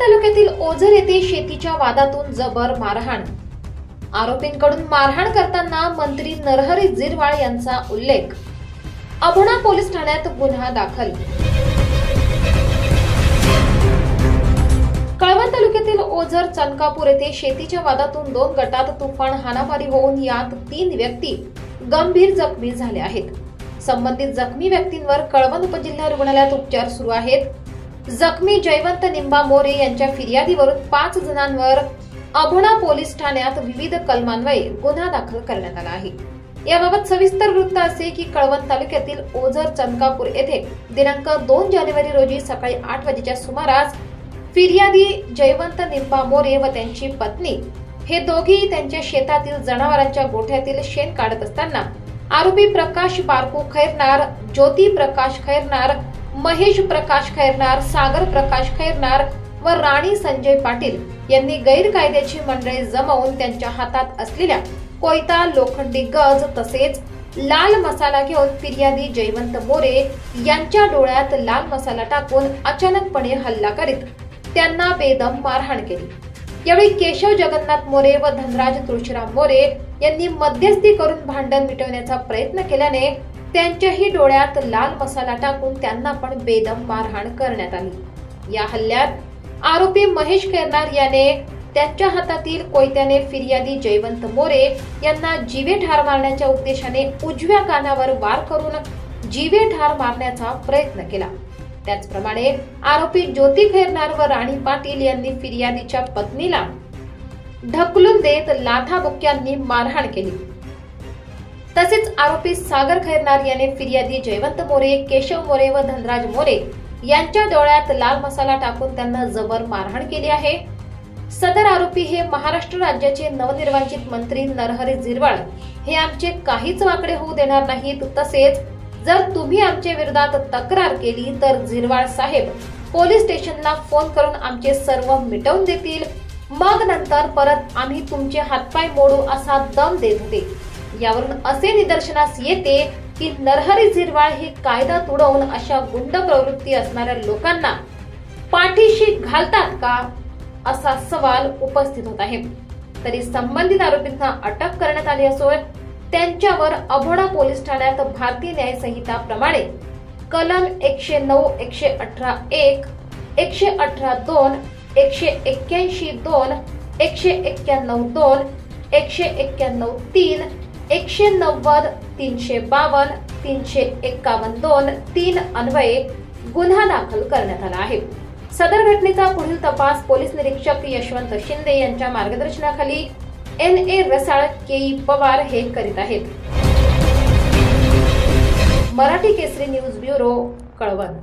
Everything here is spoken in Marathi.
तालुक्यातील ओझर येथे शेतीच्या वादातून जबर मारहाण। आरोपींकडून मारहाण करताना मंत्री नरहरी झिरवाळ यांचा उल्लेख। अभोणा पोलीस ठाण्यात गुन्हा दाखल। कळवण तालुक्यातील ओझर चनकापूर येथे शेतीच्या वादातून 2 गटात तुफान हाणामारी होऊन यात 3 व्यक्ती गंभीर जखमी झाले आहेत। संबंधित जखमी व्यक्तींवर कळवण उपजिल्हा रुग्णालयात उपचार सुरू आहेत। जखमी जयवंत निंबा मोरे यांच्या फिर्यादीवरून 5 जणांवर अभोणा पोलीस ठाण्यात विविध कलमान्वये गुन्हा दाखल करण्यात आला आहे। याबाबत सविस्तर वृत्त असे की कळवण तालुक्यातील ओझर चनकापूर येथे दिनांक 2 जानेवारी रोजी सकाळी 8 वाजेच्या सुमारास फिर्यादी जयवंत निंबा मोरे व त्यांची पत्नी हे दोघेही त्यांच्या शेतातील जनावरांच्या गोठ्यातील शेण काढत असताना आरोपी प्रकाश बारकू खैरनार, ज्योती प्रकाश खैरनार, महेश प्रकाश खैरनार, सागर प्रकाश खैरनार व राणी संजय पाटील यांनी गैरकायद्याची मंडळी जमवून त्यांच्या हातात असलेल्या कोयता, लोखंडी गज तसेच लाल मसाला घेऊन फिर्यादी जयवंत मोरे यांच्या डोळ्यात लाल मसाला टाकून अचानकपणे हल्ला करीत त्यांना बेदम मारहाण केली। यावेळी केशव जगन्नाथ मोरे व धनराज तुळशीराम मोरे यांनी मध्यस्थी करून भांडण मिटवण्याचा प्रयत्न केल्याने त्यांच्याही डोळ्यात लाल मसाला टाकून त्यांना पण बेदम मारहाण करण्यात आली। या हल्ल्यात आरोपी महेश खैरनार याने त्यांच्या हातातील कोयत्याने फिर्यादी जयवंत मोरे यांना जीवे ठार मारण्याच्या उद्देशाने उजव्या कानावर वार करून जीवे ठार मारण्याचा प्रयत्न केला। त्याचप्रमाणे आरोपी ज्योती खैरनार व राणी पाटील यांनी फिर्यादीच्या पत्नीला ढकलून देत लाथाबुक्क्यांनी मारहाण केली। तसेच आरोपी सागर खैरनार याने फिर्यादी जयवंत मोरे, केशव मोरे व धनराज मोरे यांच्या डोळ्यात लाल मसाला टाकून त्यांना जबर मारहाण केली आहे। सदर आरोपी हे महाराष्ट्र राज्याचे नवनिर्वाचित मंत्री नरहरी झिरवाळ हे आमचे काहीच वाकडे होऊ देणार नाहीत। तसेच जर तुम्ही आमच्या विरोधात तक्रार केली तर झिरवाळ साहेब पोलीस स्टेशनला फोन करून आमचे सर्व मिटवून देतील, मग नंतर परत आम्ही तुमचे हातपाय मोडू असा दम देत होते। यावरून असे निदर्शनास येते की नरहरी झिरवाळ हे कायदा तुडवून अशा गुंड प्रवृत्ती असणाऱ्या लोकांना पाठीशी घालतात का असा सवाल उपस्थित होत आहे। तरी संबंधित आरोपींना अटक करण्यात आली असून त्यांच्यावर अभोणा पोलीस ठाण्यात भारतीय न्याय संहिता प्रमाणे कलम 109, 118(1), 118(2), 181(2), 191(2), 191(3), 190, 352, 351(2), 3 अन्वये गुन्हा दाखल करण्यात आला आहे। सदर घटनेचा पुढील तपास पोलीस निरीक्षक यशवंत शिंदे यांच्या मार्गदर्शनाखाली NA रसाळ, KE पवार हे करीत आहेत। मराठी केसरी न्यूज ब्युरो, कळवण।